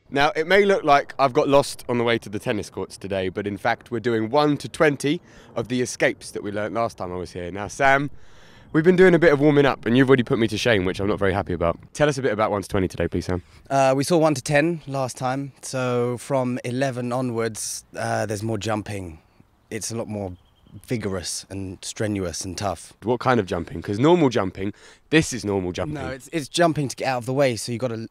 Now, it may look like I've got lost on the way to the tennis courts today, but in fact, we're doing 1 to 20 of the escapes that we learnt last time I was here. Now, Sam, we've been doing a bit of warming up, and you've already put me to shame, which I'm not very happy about. Tell us a bit about 1 to 20 today, please, Sam. We saw 1 to 10 last time, so from 11 onwards, there's more jumping. It's a lot more vigorous and strenuous and tough. What kind of jumping? Because normal jumping, this is normal jumping. No, it's jumping to get out of the way, so you've got to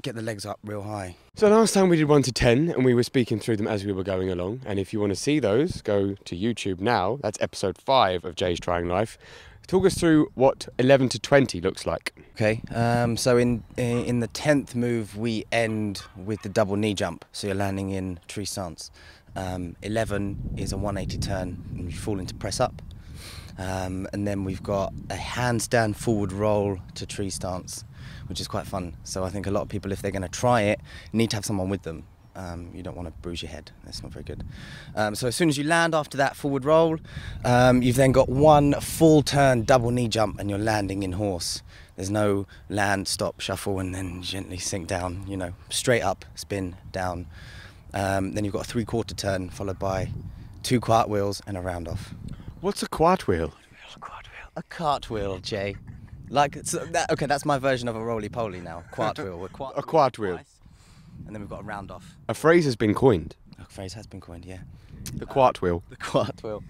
get the legs up real high. So last time we did 1 to 10 and we were speaking through them as we were going along, and if you want to see those, go to YouTube now. That's episode 5 of Jay's Trying Life. Talk us through what 11 to 20 looks like. Okay, so in the 10th move we end with the double knee jump, so you're landing in tree stance. 11 is a 180 turn and you fall into press up, and then we've got a handstand forward roll to tree stance, which is quite fun. So I think a lot of people, if they're going to try it, need to have someone with them. You don't want to bruise your head, that's not very good. So as soon as you land after that forward roll, you've then got 1 full turn double knee jump and you're landing in horse. There's no land, stop, shuffle and then gently sink down, you know, straight up, spin, down. Then you've got a 3/4 turn followed by 2 cartwheels and a round off. What's a cartwheel? A cartwheel, Jay. Like, so okay, that's my version of a roly-poly now. Cartwheel. A cartwheel. And then we've got a round off. A phrase has been coined. A phrase has been coined, yeah. The cartwheel. The cartwheel.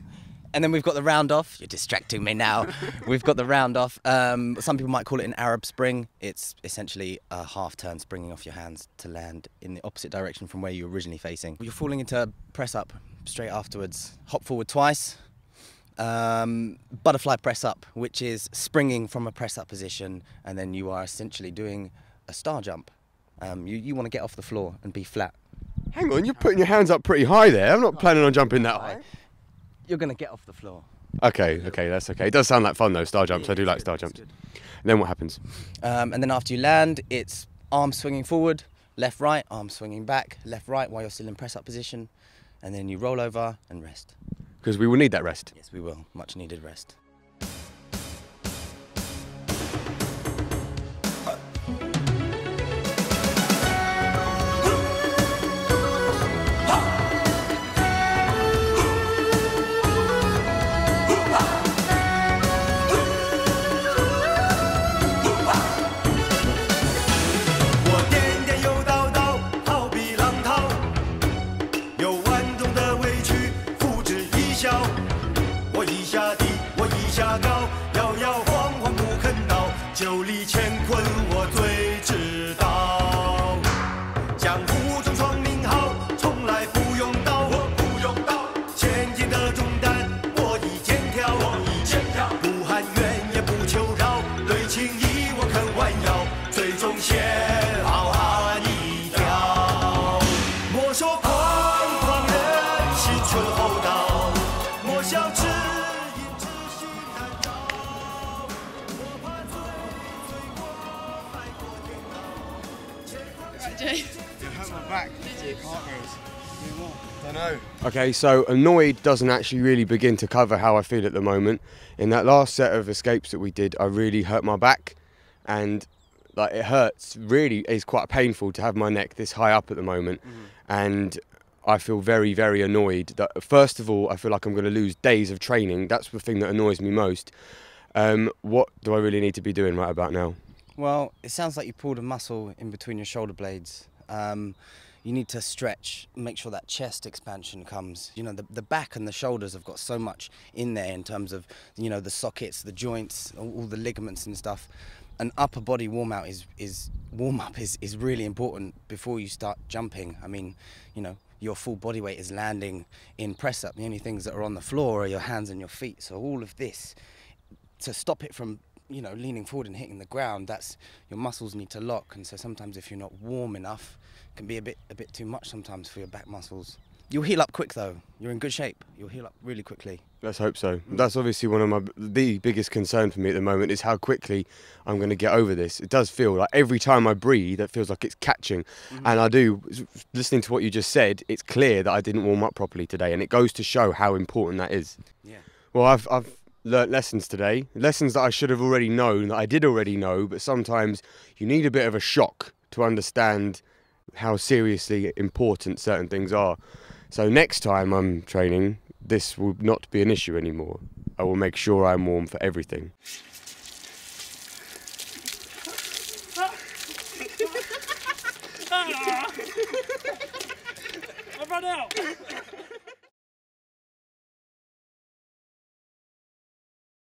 And then we've got the round off. You're distracting me now. We've got the round off. Some people might call it an Arab spring. It's essentially a half turn springing off your hands to land in the opposite direction from where you were originally facing. You're falling into press up straight afterwards. Hop forward twice. Butterfly press up, which is springing from a press up position, and then you are essentially doing a star jump. You want to get off the floor and be flat. Hang on, you're putting your hands up pretty high there. I'm not planning on jumping that high. You're going to get off the floor. Okay, that's okay. It does sound like fun though, star jumps. I do like star jumps. And then what happens? And then after you land, it's arms swinging forward, left, right, arms swinging back, left, right, while you're still in press up position. And then you roll over and rest. Because we will need that rest. Yes, we will. Much needed rest. Okay, so annoyed doesn't actually really begin to cover how I feel at the moment. In that last set of escapes that we did, I really hurt my back, and like it hurts. Really, it's quite painful to have my neck this high up at the moment, and I feel very, very annoyed that first of all I feel like I'm going to lose days of training. That's the thing that annoys me most. What do I really need to be doing right about now? Well, it sounds like you pulled a muscle in between your shoulder blades. You need to stretch, make sure that chest expansion comes. You know, the back and the shoulders have got so much in there in terms of, you know, the sockets, the joints, all the ligaments and stuff. An upper body warm-up is really important before you start jumping. I mean, you know, your full body weight is landing in press-up. The only things that are on the floor are your hands and your feet. So all of this, to stop it from, you know, leaning forward and hitting the ground, that's, your muscles need to lock. And so sometimes if you're not warm enough, it can be a bit too much sometimes for your back muscles. You'll heal up quick though. You're in good shape. You'll heal up really quickly. Let's hope so. That's obviously one of the biggest concern for me at the moment is how quickly I'm going to get over this. It does feel like every time I breathe, it feels like it's catching. And I do, listening to what you just said, it's clear that I didn't warm up properly today, and it goes to show how important that is. Yeah. Well, I've learnt lessons today, lessons that I should have already known, that I did already know, but sometimes you need a bit of a shock to understand how seriously important certain things are. So next time I'm training, this will not be an issue anymore. I will make sure I'm warm for everything. I've run out.